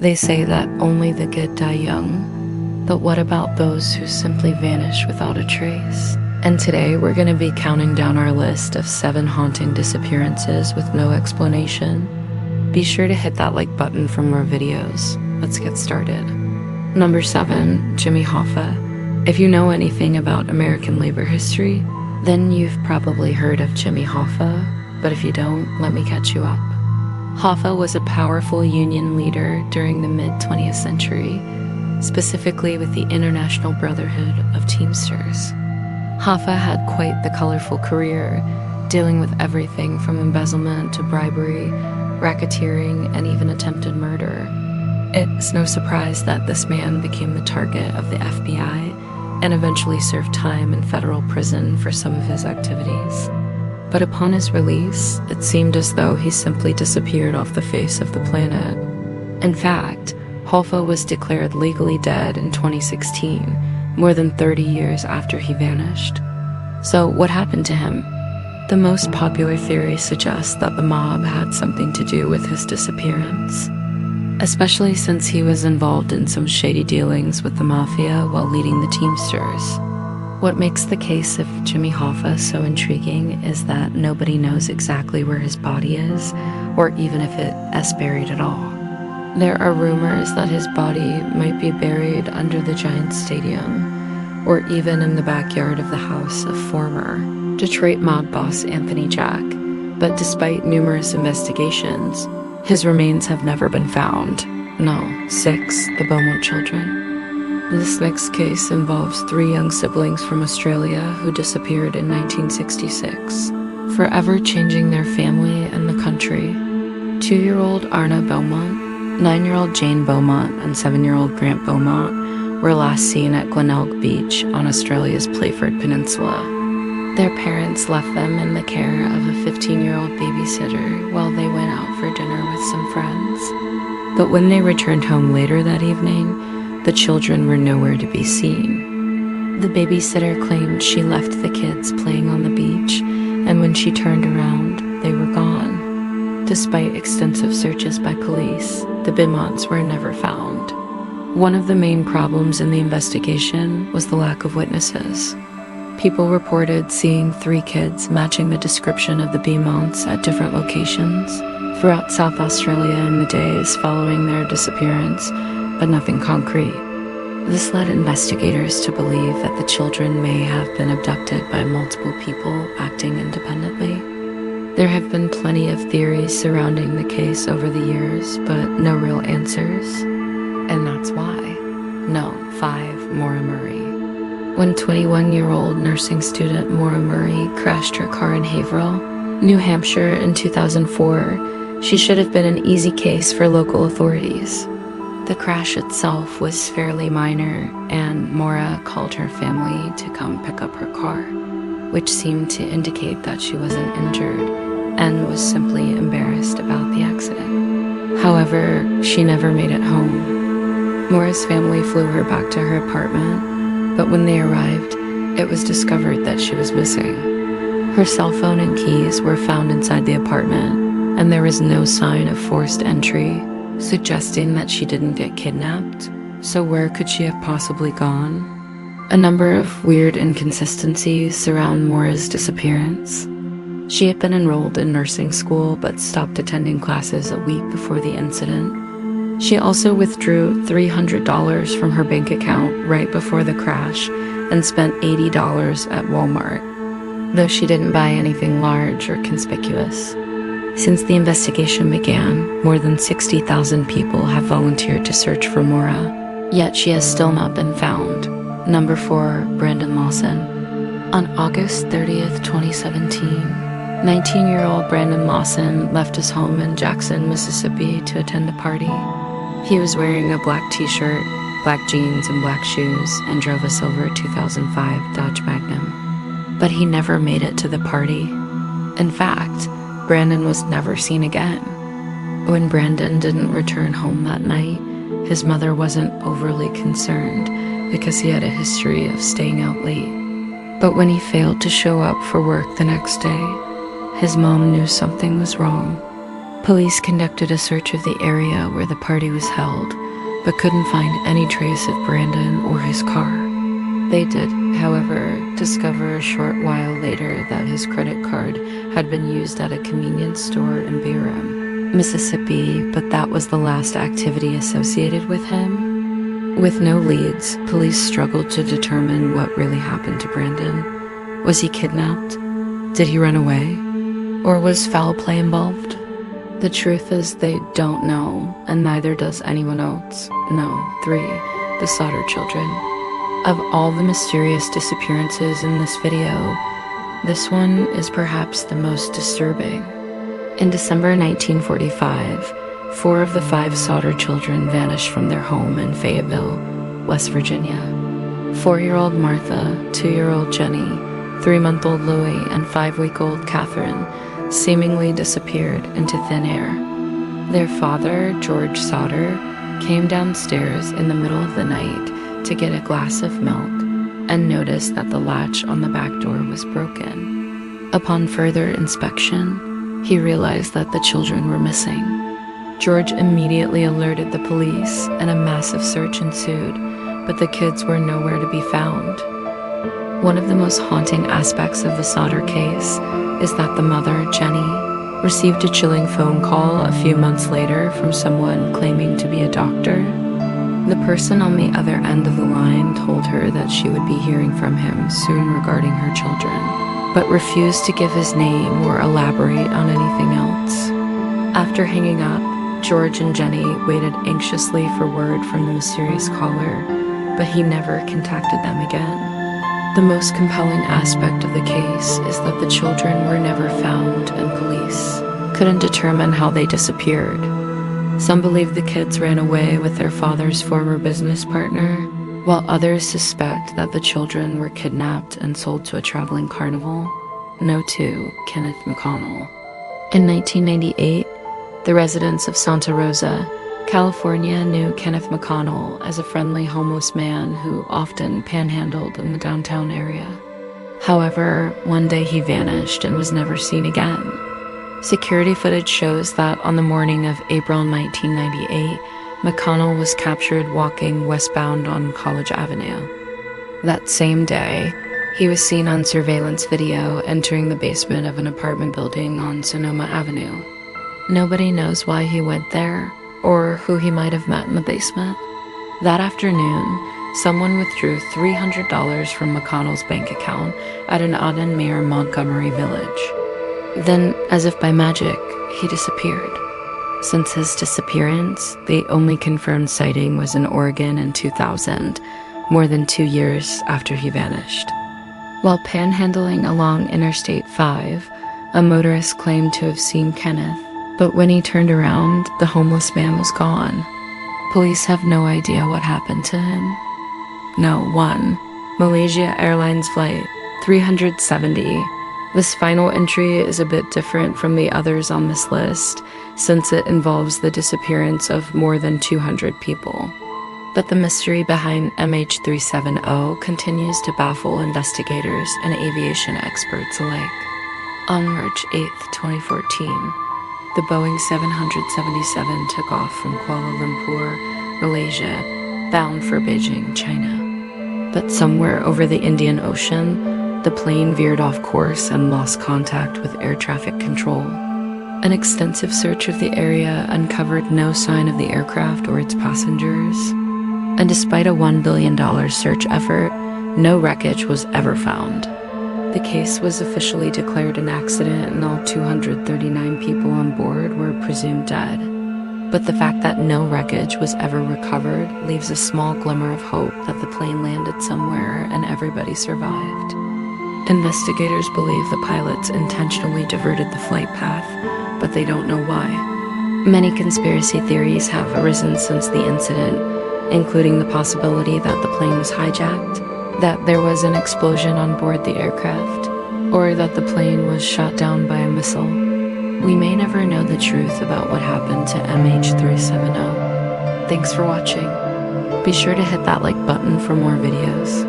They say that only the good die young, but what about those who simply vanish without a trace? And today we're going to be counting down our list of 7 haunting disappearances with no explanation. Be sure to hit that like button for more videos. Let's get started. Number 7, Jimmy Hoffa. If you know anything about American labor history, then you've probably heard of Jimmy Hoffa, but if you don't, let me catch you up. Hoffa was a powerful union leader during the mid-20th century, specifically with the International Brotherhood of Teamsters. Hoffa had quite the colorful career, dealing with everything from embezzlement to bribery, racketeering, and even attempted murder. It's no surprise that this man became the target of the FBI and eventually served time in federal prison for some of his activities. But upon his release, it seemed as though he simply disappeared off the face of the planet. In fact, Hoffa was declared legally dead in 2016, more than 30 years after he vanished. So what happened to him? The most popular theory suggests that the mob had something to do with his disappearance, especially since he was involved in some shady dealings with the mafia while leading the Teamsters. What makes the case of Jimmy Hoffa so intriguing is that nobody knows exactly where his body is, or even if it is buried at all. There are rumors that his body might be buried under the Giants Stadium, or even in the backyard of the house of former Detroit mob boss Anthony Jack, but despite numerous investigations, his remains have never been found. No, 6, the Beaumont children. This next case involves 3 young siblings from Australia who disappeared in 1966, forever changing their family and the country. 2-year-old Arna Beaumont, 9-year-old Jane Beaumont, and 7-year-old Grant Beaumont were last seen at Glenelg Beach on Australia's Playford Peninsula. Their parents left them in the care of a 15-year-old babysitter while they went out for dinner with some friends. But when they returned home later that evening, the children were nowhere to be seen. The babysitter claimed she left the kids playing on the beach, and when she turned around, they were gone. Despite extensive searches by police, the Beaumonts were never found. One of the main problems in the investigation was the lack of witnesses. People reported seeing 3 kids matching the description of the Beaumonts at different locations throughout South Australia in the days following their disappearance, but nothing concrete. This led investigators to believe that the children may have been abducted by multiple people acting independently. There have been plenty of theories surrounding the case over the years, but no real answers. And that's why. No, 5, Maura Murray. When 21-year-old nursing student Maura Murray crashed her car in Haverhill, New Hampshire in 2004, she should have been an easy case for local authorities. The crash itself was fairly minor, and Maura called her family to come pick up her car, which seemed to indicate that she wasn't injured and was simply embarrassed about the accident. However, she never made it home. Maura's family flew her back to her apartment, but when they arrived, it was discovered that she was missing. Her cell phone and keys were found inside the apartment, and there was no sign of forced entry, suggesting that she didn't get kidnapped. So where could she have possibly gone? A number of weird inconsistencies surround Maura's disappearance. She had been enrolled in nursing school but stopped attending classes a week before the incident. She also withdrew $300 from her bank account right before the crash and spent $80 at Walmart, though she didn't buy anything large or conspicuous. Since the investigation began, more than 60,000 people have volunteered to search for Maura, yet she has still not been found. Number 4, Brandon Lawson. On August 30th, 2017, 19-year-old Brandon Lawson left his home in Jackson, Mississippi to attend a party. He was wearing a black t-shirt, black jeans, and black shoes, and drove a silver 2005 Dodge Magnum. But he never made it to the party. In fact, Brandon was never seen again. When Brandon didn't return home that night, his mother wasn't overly concerned because he had a history of staying out late. But when he failed to show up for work the next day, his mom knew something was wrong. Police conducted a search of the area where the party was held, but couldn't find any trace of Brandon or his car. They did, however, discover a short while later that his credit card had been used at a convenience store in Bayram, Mississippi, but that was the last activity associated with him. With no leads, police struggled to determine what really happened to Brandon. Was he kidnapped? Did he run away? Or was foul play involved? The truth is they don't know, and neither does anyone else. No, 3, the Sauter children. Of all the mysterious disappearances in this video, this one is perhaps the most disturbing. In December 1945, 4 of the 5 Sauter children vanished from their home in Fayetteville, West Virginia. 4-year-old Martha, 2-year-old Jenny, 3-month-old Louie, and 5-week-old Catherine seemingly disappeared into thin air. Their father, George Sauter, came downstairs in the middle of the night to get a glass of milk and noticed that the latch on the back door was broken. Upon further inspection, he realized that the children were missing. George immediately alerted the police, and a massive search ensued, but the kids were nowhere to be found. One of the most haunting aspects of the Sauter case is that the mother, Jenny, received a chilling phone call a few months later from someone claiming to be a doctor. The person on the other end of the line told her that she would be hearing from him soon regarding her children, but refused to give his name or elaborate on anything else. After hanging up, George and Jenny waited anxiously for word from the mysterious caller, but he never contacted them again. The most compelling aspect of the case is that the children were never found, and police couldn't determine how they disappeared. Some believe the kids ran away with their father's former business partner, while others suspect that the children were kidnapped and sold to a traveling carnival. No to Kenneth McConnell. In 1998, the residents of Santa Rosa, California knew Kenneth McConnell as a friendly homeless man who often panhandled in the downtown area. However, one day he vanished and was never seen again. Security footage shows that on the morning of April 1998, McConnell was captured walking westbound on College Avenue. That same day, he was seen on surveillance video entering the basement of an apartment building on Sonoma Avenue. Nobody knows why he went there, or who he might have met in the basement. That afternoon, someone withdrew $300 from McConnell's bank account at an odd-end near Montgomery Village. Then, as if by magic, he disappeared. Since his disappearance, the only confirmed sighting was in Oregon in 2000, more than 2 years after he vanished. While panhandling along Interstate 5, a motorist claimed to have seen Kenneth, but when he turned around, the homeless man was gone. Police have no idea what happened to him. No, 1. Malaysia Airlines Flight 370. This final entry is a bit different from the others on this list, since it involves the disappearance of more than 200 people. But the mystery behind MH370 continues to baffle investigators and aviation experts alike. On March 8, 2014, the Boeing 777 took off from Kuala Lumpur, Malaysia, bound for Beijing, China. But somewhere over the Indian Ocean, the plane veered off course and lost contact with air traffic control. An extensive search of the area uncovered no sign of the aircraft or its passengers. And despite a $1 billion search effort, no wreckage was ever found. The case was officially declared an accident and all 239 people on board were presumed dead. But the fact that no wreckage was ever recovered leaves a small glimmer of hope that the plane landed somewhere and everybody survived. Investigators believe the pilots intentionally diverted the flight path, but they don't know why. Many conspiracy theories have arisen since the incident, including the possibility that the plane was hijacked, that there was an explosion on board the aircraft, or that the plane was shot down by a missile. We may never know the truth about what happened to MH370. Thanks for watching. Be sure to hit that like button for more videos.